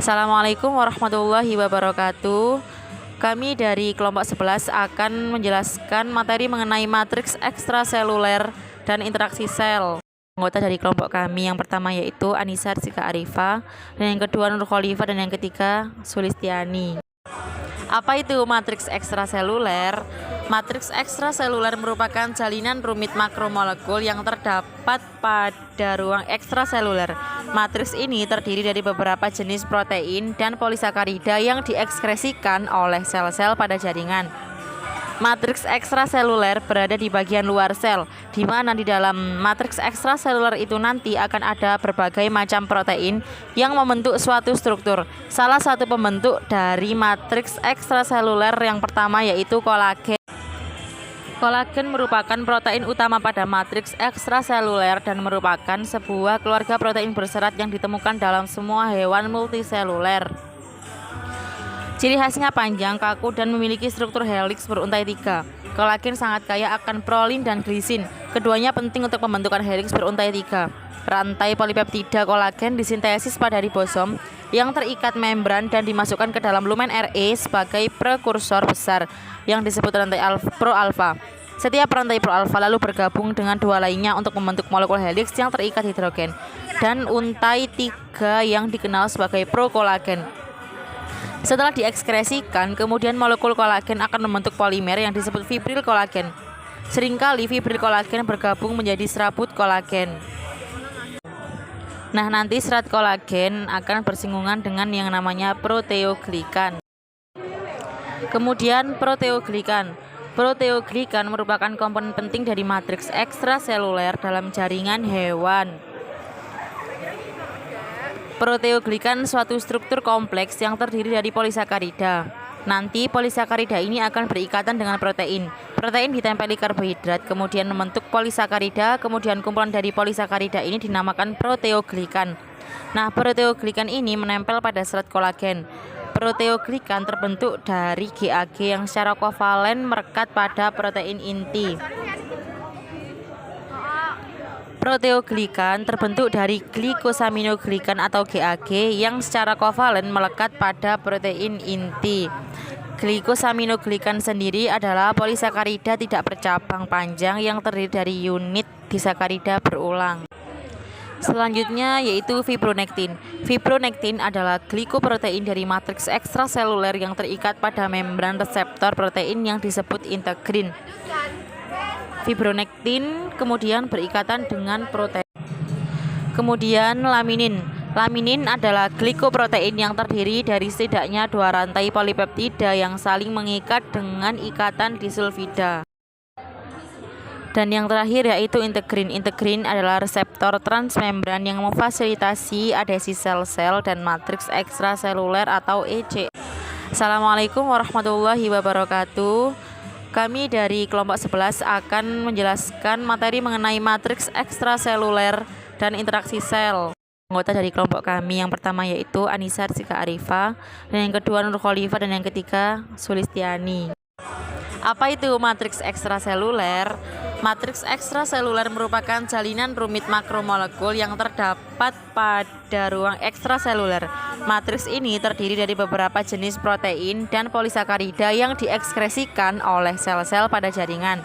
Assalamualaikum warahmatullahi wabarakatuh. Kami dari kelompok 11 akan menjelaskan materi mengenai matriks ekstraseluler dan interaksi sel. Anggota dari kelompok kami yang pertama yaitu Anissa Rizka Arifa, dan yang kedua Nur Khalifah, dan yang ketiga Sulistiani. Apa itu matriks ekstraseluler? Matriks ekstraseluler merupakan jalinan rumit makromolekul yang terdapat pada ruang ekstraseluler. Matriks ini terdiri dari beberapa jenis protein dan polisakarida yang diekskresikan oleh sel-sel pada jaringan. Matriks ekstraseluler berada di bagian luar sel, di mana di dalam matriks ekstraseluler itu nanti akan ada berbagai macam protein yang membentuk suatu struktur. Salah satu pembentuk dari matriks ekstraseluler yang pertama yaitu kolagen. Kolagen merupakan protein utama pada matriks ekstraseluler dan merupakan sebuah keluarga protein berserat yang ditemukan dalam semua hewan multiseluler. Ciri khasnya panjang, kaku, dan memiliki struktur heliks beruntai 3. Kolagen sangat kaya akan prolin dan glisin. Keduanya penting untuk pembentukan heliks beruntai 3. Rantai polipeptida kolagen disintesis pada ribosom yang terikat membran dan dimasukkan ke dalam lumen Re sebagai prekursor besar yang disebut rantai pro-alfa. Setiap rantai pro-alfa lalu bergabung dengan dua lainnya untuk membentuk molekul heliks yang terikat hidrogen dan untai 3 yang dikenal sebagai prokolagen. Setelah diekskresikan, kemudian molekul kolagen akan membentuk polimer yang disebut fibril kolagen. Seringkali fibril kolagen bergabung menjadi serabut kolagen. Nah, nanti serat kolagen akan bersinggungan dengan yang namanya proteoglikan. Kemudian proteoglikan. Proteoglikan merupakan komponen penting dari matriks ekstraseluler dalam jaringan hewan. Proteoglikan suatu struktur kompleks yang terdiri dari polisakarida. Nanti polisakarida ini akan berikatan dengan protein. Protein ditempeli karbohidrat, kemudian membentuk polisakarida, kemudian kumpulan dari polisakarida ini dinamakan proteoglikan. Nah, proteoglikan ini menempel pada serat kolagen. Proteoglikan terbentuk dari GAG yang secara kovalen merekat pada protein inti. Proteoglikan terbentuk dari glikosaminoglikan atau GAG yang secara kovalen melekat pada protein inti. Glikosaminoglikan sendiri adalah polisakarida tidak bercabang panjang yang terdiri dari unit disakarida berulang. Selanjutnya yaitu fibronektin. Fibronektin adalah glikoprotein dari matriks ekstraseluler yang terikat pada membran reseptor protein yang disebut integrin. Fibronektin kemudian berikatan dengan protein. Kemudian laminin. Laminin adalah glikoprotein yang terdiri dari setidaknya 2 rantai polipeptida yang saling mengikat dengan ikatan disulfida. Dan yang terakhir yaitu integrin. Integrin adalah reseptor transmembran yang memfasilitasi adhesi sel-sel dan matriks ekstraseluler atau EC. Assalamualaikum warahmatullahi wabarakatuh. Kami dari kelompok 11 akan menjelaskan materi mengenai matriks ekstraseluler dan interaksi sel. Anggota dari kelompok kami yang pertama yaitu Anissa Rizka Arifa, dan yang kedua Nur Khalifah, dan yang ketiga Sulistiani. Apa itu matriks ekstraseluler? Matriks ekstraseluler merupakan jalinan rumit makromolekul yang terdapat pada ruang ekstraseluler. Matriks ini terdiri dari beberapa jenis protein dan polisakarida yang diekskresikan oleh sel-sel pada jaringan.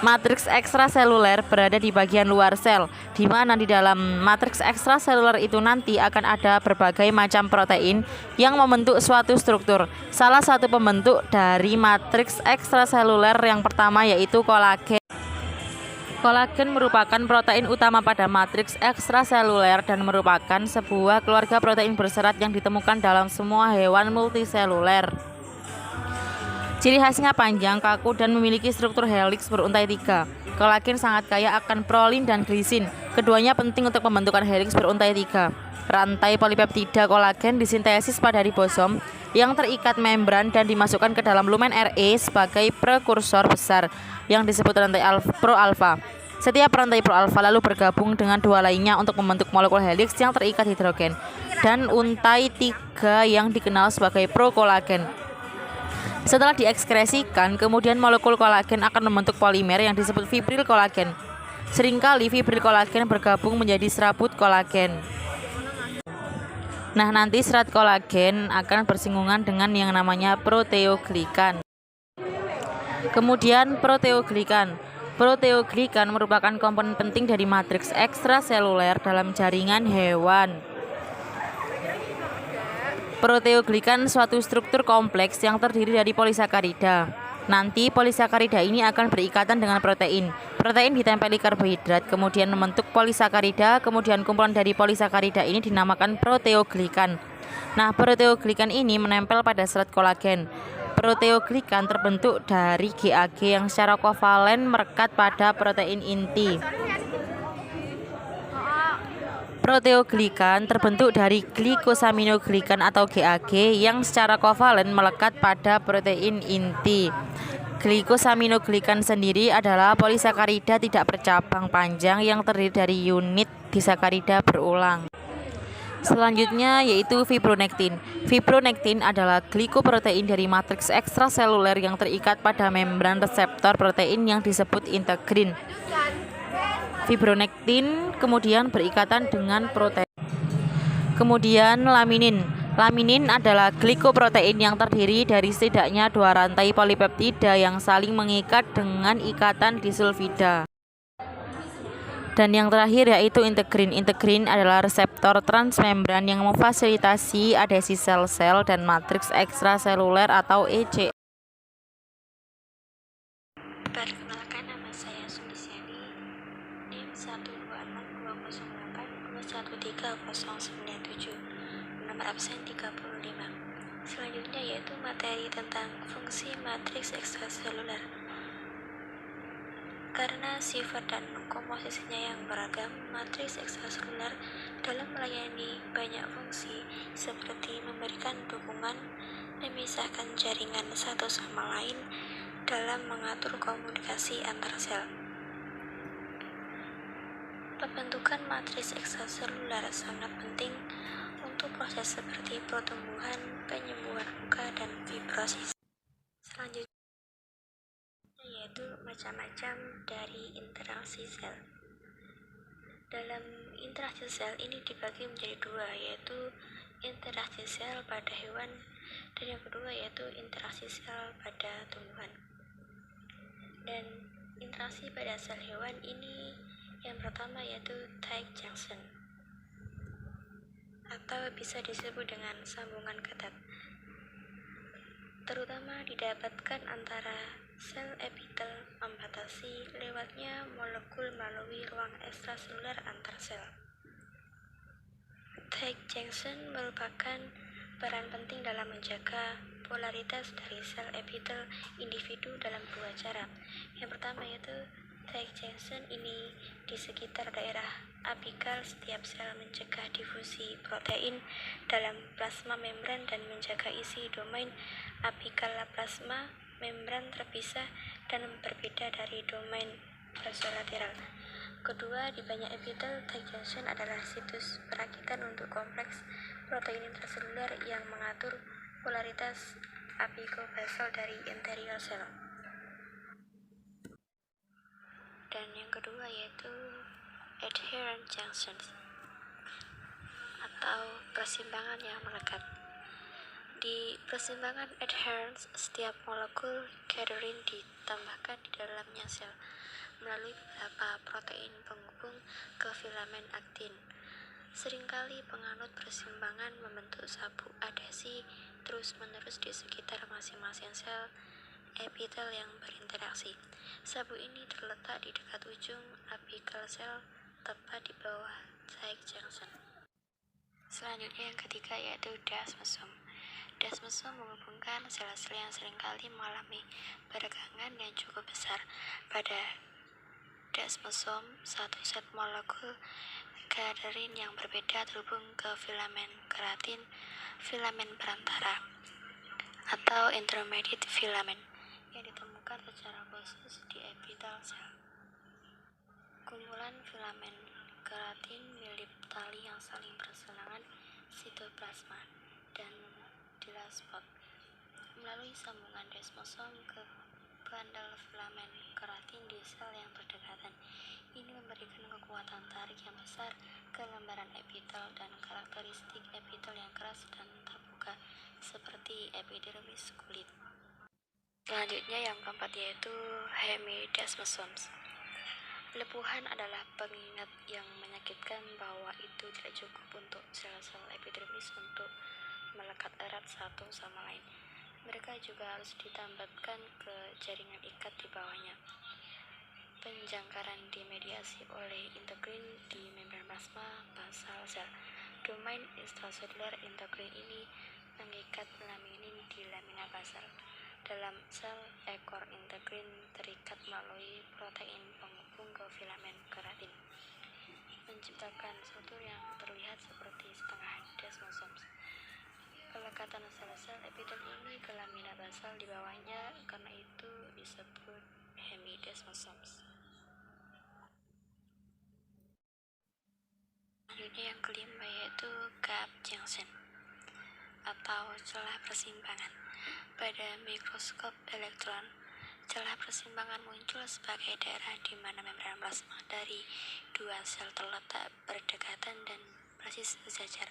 Matriks ekstraseluler berada di bagian luar sel, di mana di dalam matriks ekstraseluler itu nanti akan ada berbagai macam protein yang membentuk suatu struktur. Salah satu pembentuk dari matriks ekstraseluler yang pertama yaitu kolagen. Kolagen merupakan protein utama pada matriks ekstraseluler dan merupakan sebuah keluarga protein berserat yang ditemukan dalam semua hewan multiseluler. Ciri khasnya panjang, kaku, dan memiliki struktur heliks beruntai 3. Kolagen sangat kaya akan prolin dan glisin. Keduanya penting untuk pembentukan heliks beruntai 3. Rantai polipeptida kolagen disintesis pada ribosom yang terikat membran dan dimasukkan ke dalam lumen Re sebagai prekursor besar yang disebut rantai pro-alfa. Setiap rantai pro-alfa lalu bergabung dengan dua lainnya untuk membentuk molekul heliks yang terikat hidrogen dan untai 3 yang dikenal sebagai prokolagen. Setelah diekskresikan, kemudian molekul kolagen akan membentuk polimer yang disebut fibril kolagen. Seringkali fibril kolagen bergabung menjadi serabut kolagen. Nah, nanti serat kolagen akan bersinggungan dengan yang namanya proteoglikan. Kemudian proteoglikan. Proteoglikan merupakan komponen penting dari matriks ekstraseluler dalam jaringan hewan. Proteoglikan suatu struktur kompleks yang terdiri dari polisakarida. Nanti polisakarida ini akan berikatan dengan protein. Protein ditempeli karbohidrat, kemudian membentuk polisakarida, kemudian kumpulan dari polisakarida ini dinamakan proteoglikan. Nah, proteoglikan ini menempel pada serat kolagen. Proteoglikan terbentuk dari GAG yang secara kovalen merekat pada protein inti. Proteoglikan terbentuk dari glikosaminoglikan atau GAG yang secara kovalen melekat pada protein inti. Glikosaminoglikan sendiri adalah polisakarida tidak bercabang panjang yang terdiri dari unit disakarida berulang. Selanjutnya yaitu fibronektin. Fibronektin adalah glikoprotein dari matriks ekstraseluler yang terikat pada membran reseptor protein yang disebut integrin. Fibronektin kemudian berikatan dengan protein. Kemudian laminin. Laminin adalah glikoprotein yang terdiri dari setidaknya 2 rantai polipeptida yang saling mengikat dengan ikatan disulfida. Dan yang terakhir yaitu integrin. Integrin adalah reseptor transmembran yang memfasilitasi adhesi sel-sel dan matriks ekstraseluler atau EC. Perkenalkan, nama saya Sulistiani, NIM 1262082130097, nomor absen 35. Selanjutnya yaitu materi tentang fungsi matriks ekstraseluler. Karena sifat dan komposisinya yang beragam, matriks ekstraseluler dalam melayani banyak fungsi seperti memberikan dukungan, memisahkan jaringan satu sama lain, dalam mengatur komunikasi antar sel. Pembentukan matriks ekstraseluler sangat penting untuk proses seperti pertumbuhan, penyembuhan luka, dan fibrosis. Selanjutnya yaitu macam-macam dari interaksi sel. Dalam interaksi sel ini dibagi menjadi 2, yaitu interaksi sel pada hewan dan yang kedua yaitu interaksi sel pada tumbuhan. Dan interaksi pada sel hewan ini yang pertama yaitu tight junction atau bisa disebut dengan sambungan ketat, terutama didapatkan antara sel epitel membatasi lewatnya molekul melalui ruang ekstraseluler antar sel. Tight junction merupakan peran penting dalam menjaga polaritas dari sel epitel individu dalam 2 cara. Yang pertama yaitu tight junction ini di sekitar daerah apikal setiap sel mencegah difusi protein dalam plasma membran dan menjaga isi domain apikal plasma membran terpisah dan berbeda dari domain basolateral. Kedua, di banyak epitel, tight junction adalah situs perakitan untuk kompleks protein intraseluler yang mengatur polaritas apikobasal dari interior sel. Dan yang kedua yaitu adherent junctions atau persimpangan yang melekat. Di persimpangan adherence, setiap molekul cadherin ditambahkan di dalamnya sel melalui beberapa protein penghubung ke filamen aktin. Seringkali penganut persimpangan membentuk sabuk adhesi terus-menerus di sekitar masing-masing sel epitel yang berinteraksi. Sabuk ini terletak di dekat ujung apikal sel, tepat di bawah tight junction. Selanjutnya yang ketiga yaitu desmosom. Desmosom menghubungkan sel-sel yang seringkali mengalami peregangan yang cukup besar. Pada desmosom, satu set molekul cadherin yang berbeda terhubung ke filamen keratin, filamen perantara, atau intermediate filament yang ditemukan secara khusus di epitel sel. Kumpulan filamen keratin mirip tali yang saling berselangan sitoplasma dan dilaspot melalui sambungan desmosom ke bandel filamen keratin di sel yang berdekatan. Ini memberikan kekuatan tarik yang besar ke lembaran epitel dan karakteristik epitel yang keras dan terbuka seperti epidermis kulit. Selanjutnya yang keempat yaitu hemidesmosomes. Lepuhan adalah pengingat yang menyakitkan bahwa itu tidak cukup untuk sel-sel epidermis untuk melekat erat satu sama lain. Mereka juga harus ditambatkan ke jaringan ikat di bawahnya. Penjangkaran dimediasi oleh integrin di membran plasma basal sel. Domain extracellular integrin ini mengikat laminin di lamina basal. Dalam sel, ekor integrin terikat melalui protein penghubung ke filamen keratin, menciptakan struktur yang terlihat seperti setengah desmosomes. Pelekatan sel-sel epitel ini ke lamina basal di bawahnya, karena itu disebut hemidesmosomes. Selanjutnya yang kelima yaitu gap junction atau celah persimpangan. Pada mikroskop elektron, celah persimpangan muncul sebagai daerah di mana membran plasma dari dua sel terletak berdekatan dan persis sejajar,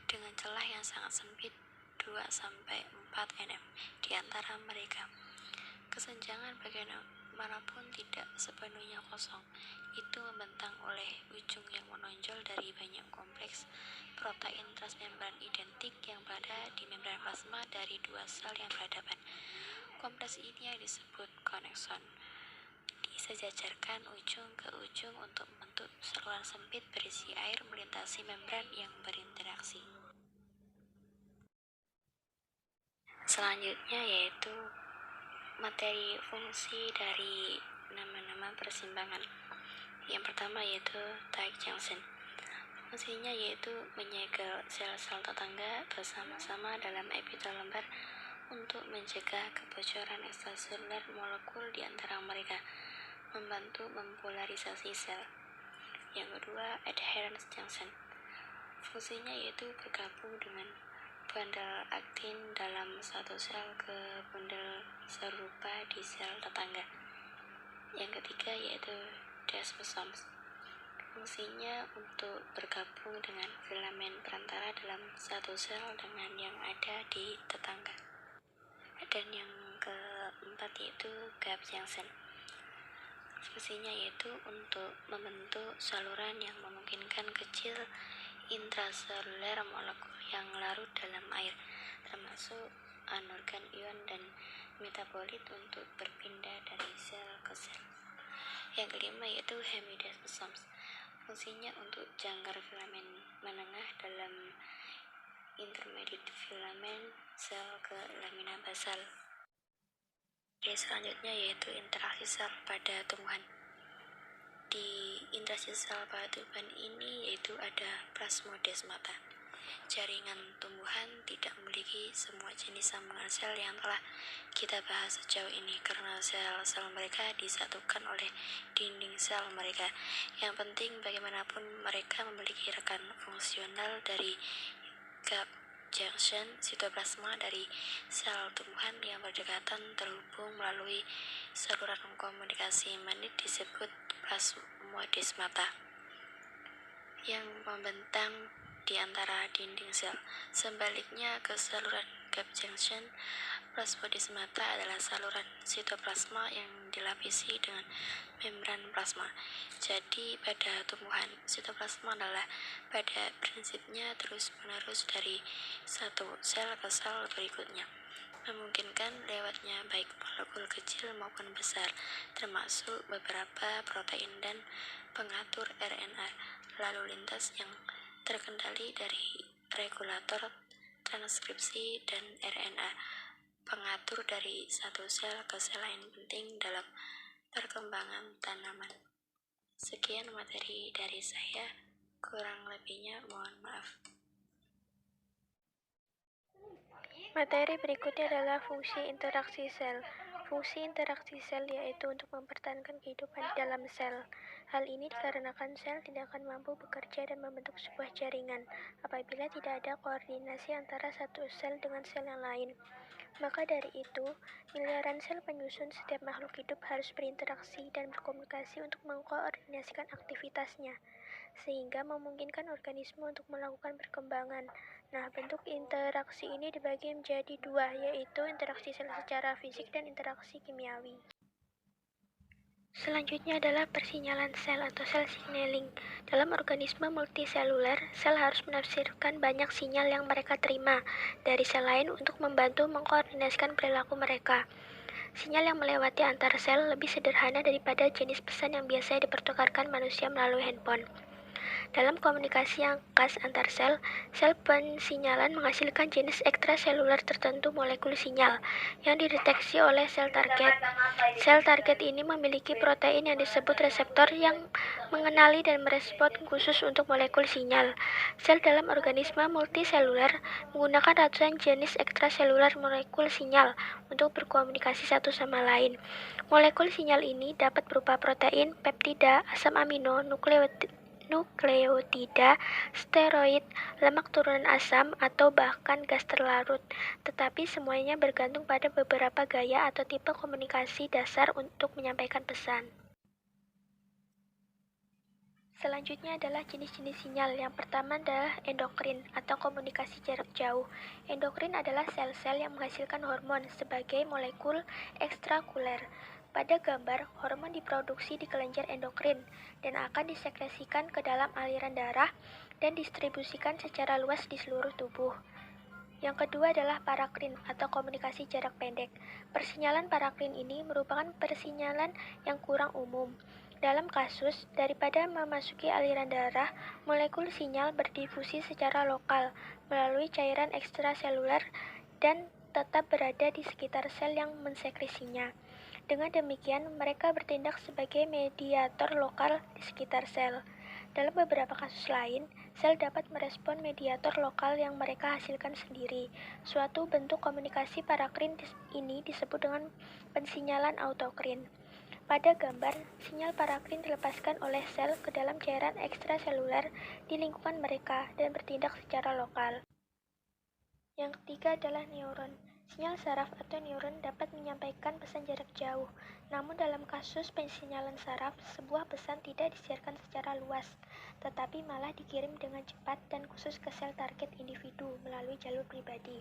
dengan celah yang sangat sempit 2-4 nm di antara mereka. Kesenjangan bagaimanapun tidak sepenuhnya kosong. Itu membentang oleh ujung yang menonjol dari banyak kompleks protein transmembran identik yang berada di membran plasma dari dua sel yang berhadapan. Kompleks ini yang disebut konekson disejajarkan ujung ke ujung untuk membentuk saluran sempit berisi air melintasi membran yang berinteraksi. Selanjutnya yaitu materi fungsi dari nama-nama persimpangan. Yang pertama yaitu tight junction. Fungsinya yaitu menyegel sel-sel tetangga bersama-sama dalam epitel lembar untuk mencegah kebocoran ekstraseluler molekul di antara mereka, membantu mempolarisasi sel. Yang kedua, adherence junction. Fungsinya yaitu bergabung dengan bundel aktin dalam satu sel ke bundel serupa di sel tetangga. Yang ketiga yaitu desmosomes. Fungsinya untuk bergabung dengan filamen perantara dalam satu sel dengan yang ada di tetangga. Dan yang keempat yaitu gap junction. Fungsinya yaitu untuk membentuk saluran yang memungkinkan kecil intraseluler molekul yang larut dalam air, termasuk anorgan ion dan metabolit untuk berpindah dari sel ke sel. Yang kelima yaitu hemidesmosomes. Fungsinya untuk jangkar filamen menengah dalam intermediate filamen sel ke lamina basal. Selanjutnya yaitu interaksi sel pada tumbuhan. Di interaksi sel pada tumbuhan ini yaitu ada plasmodesmata. Jaringan tumbuhan tidak memiliki semua jenis sambungan sel yang telah kita bahas sejauh ini karena sel-sel mereka disatukan oleh dinding sel mereka. Yang penting bagaimanapun mereka memiliki rekan fungsional dari gap junction. Sitoplasma dari sel tumbuhan yang berdekatan terhubung melalui saluran komunikasi menit disebut plasmodesmata yang membentang di antara dinding sel. Sebaliknya ke saluran gap junction, plasmodesmata adalah saluran sitoplasma yang dilapisi dengan membran plasma. Jadi pada tumbuhan, sitoplasma adalah pada prinsipnya terus-menerus dari satu sel ke sel berikutnya, memungkinkan lewatnya baik molekul kecil maupun besar, termasuk beberapa protein dan pengatur RNA lalu lintas yang terkendali dari regulator transkripsi dan RNA pengatur dari satu sel ke sel lain penting dalam perkembangan tanaman. Sekian materi dari saya, kurang lebihnya mohon maaf. Materi berikutnya adalah fungsi interaksi sel. Fungsi interaksi sel yaitu untuk mempertahankan kehidupan di dalam sel. Hal ini dikarenakan sel tidak akan mampu bekerja dan membentuk sebuah jaringan apabila tidak ada koordinasi antara satu sel dengan sel yang lain. Maka dari itu, miliaran sel penyusun setiap makhluk hidup harus berinteraksi dan berkomunikasi untuk mengkoordinasikan aktivitasnya, sehingga memungkinkan organisme untuk melakukan perkembangan. Nah, bentuk interaksi ini dibagi menjadi dua, yaitu interaksi sel secara fisik dan interaksi kimiawi. Selanjutnya adalah persinyalan sel atau cell signaling. Dalam organisme multiseluler, sel harus menafsirkan banyak sinyal yang mereka terima dari sel lain untuk membantu mengkoordinasikan perilaku mereka. Sinyal yang melewati antar sel lebih sederhana daripada jenis pesan yang biasa dipertukarkan manusia melalui handphone. Dalam komunikasi yang khas antar sel, sel pensinyalan menghasilkan jenis ekstraseluler tertentu molekul sinyal yang dideteksi oleh sel target. Sel target ini memiliki protein yang disebut reseptor yang mengenali dan merespon khusus untuk molekul sinyal. Sel dalam organisme multiseluler menggunakan ratusan jenis ekstraseluler molekul sinyal untuk berkomunikasi satu sama lain. Molekul sinyal ini dapat berupa protein, peptida, asam amino, nukleotida, steroid, lemak turunan asam, atau bahkan gas terlarut. Tetapi semuanya bergantung pada beberapa gaya atau tipe komunikasi dasar untuk menyampaikan pesan. Selanjutnya adalah jenis-jenis sinyal. Yang pertama adalah endokrin atau komunikasi jarak jauh. Endokrin adalah sel-sel yang menghasilkan hormon sebagai molekul ekstrakuler. Pada gambar, hormon diproduksi di kelenjar endokrin dan akan disekresikan ke dalam aliran darah dan distribusikan secara luas di seluruh tubuh. Yang kedua adalah parakrin atau komunikasi jarak pendek. Persinyalan parakrin ini merupakan persinyalan yang kurang umum. Dalam kasus, daripada memasuki aliran darah, molekul sinyal berdifusi secara lokal melalui cairan ekstraseluler dan tetap berada di sekitar sel yang mensekresinya. Dengan demikian, mereka bertindak sebagai mediator lokal di sekitar sel. Dalam beberapa kasus lain, sel dapat merespon mediator lokal yang mereka hasilkan sendiri. Suatu bentuk komunikasi parakrin ini disebut dengan pensinyalan autokrin. Pada gambar, sinyal parakrin dilepaskan oleh sel ke dalam cairan ekstraseluler di lingkungan mereka dan bertindak secara lokal. Yang ketiga adalah neuron. Sinyal saraf atau neuron dapat menyampaikan pesan jarak jauh. Namun dalam kasus pensinyalan saraf, sebuah pesan tidak disiarkan secara luas, tetapi malah dikirim dengan cepat dan khusus ke sel target individu melalui jalur pribadi.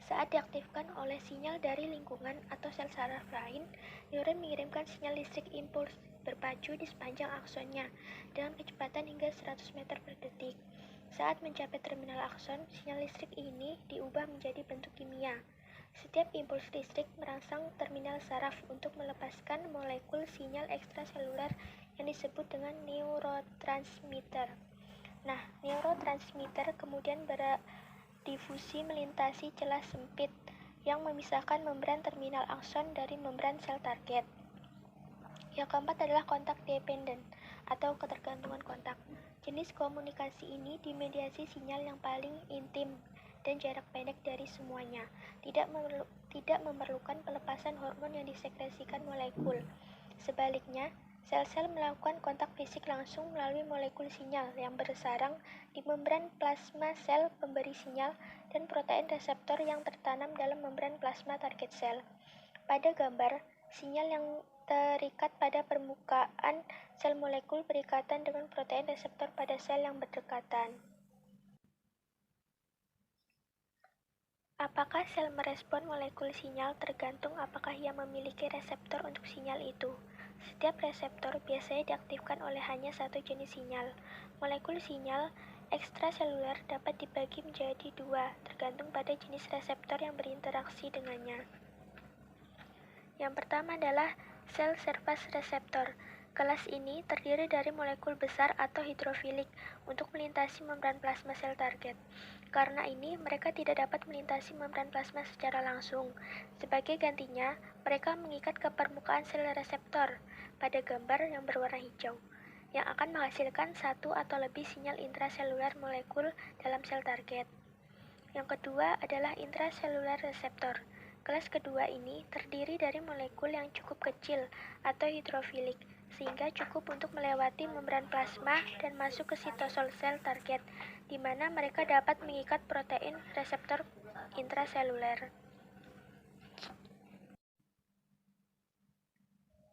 Saat diaktifkan oleh sinyal dari lingkungan atau sel saraf lain, neuron mengirimkan sinyal listrik impuls berpacu di sepanjang aksonnya dengan kecepatan hingga 100 meter per detik. Saat mencapai terminal akson, sinyal listrik ini diubah menjadi bentuk kimia. Setiap impuls listrik merangsang terminal saraf untuk melepaskan molekul sinyal ekstraseluler yang disebut dengan neurotransmitter. Nah, neurotransmitter kemudian berdifusi melintasi celah sempit yang memisahkan membran terminal akson dari membran sel target. Yang keempat adalah kontak dependent atau ketergantungan kontak. Jenis komunikasi ini dimediasi sinyal yang paling intim dan jarak pendek dari semuanya. Tidak memerlukan pelepasan hormon yang disekresikan molekul. Sebaliknya, sel-sel melakukan kontak fisik langsung melalui molekul sinyal yang bersarang di membran plasma sel pemberi sinyal dan protein reseptor yang tertanam dalam membran plasma target sel. Pada gambar, sinyal yang terikat pada permukaan sel molekul berikatan dengan protein reseptor pada sel yang berdekatan. Apakah sel merespon molekul sinyal tergantung apakah ia memiliki reseptor untuk sinyal itu. Setiap reseptor biasanya diaktifkan oleh hanya satu jenis sinyal. Molekul sinyal ekstraseluler dapat dibagi menjadi dua, tergantung pada jenis reseptor yang berinteraksi dengannya. Yang pertama adalah sel surface receptor. Kelas ini terdiri dari molekul besar atau hidrofilik untuk melintasi membran plasma sel target. Karena ini, mereka tidak dapat melintasi membran plasma secara langsung. Sebagai gantinya, mereka mengikat ke permukaan sel reseptor pada gambar yang berwarna hijau, yang akan menghasilkan satu atau lebih sinyal intraseluler molekul dalam sel target. Yang kedua adalah intraseluler reseptor. Kelas kedua ini terdiri dari molekul yang cukup kecil atau hidrofilik, sehingga cukup untuk melewati membran plasma dan masuk ke sitosol sel target, di mana mereka dapat mengikat protein reseptor intraseluler.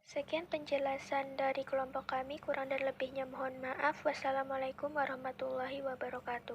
Sekian penjelasan dari kelompok kami, kurang dan lebihnya mohon maaf. Wassalamualaikum warahmatullahi wabarakatuh.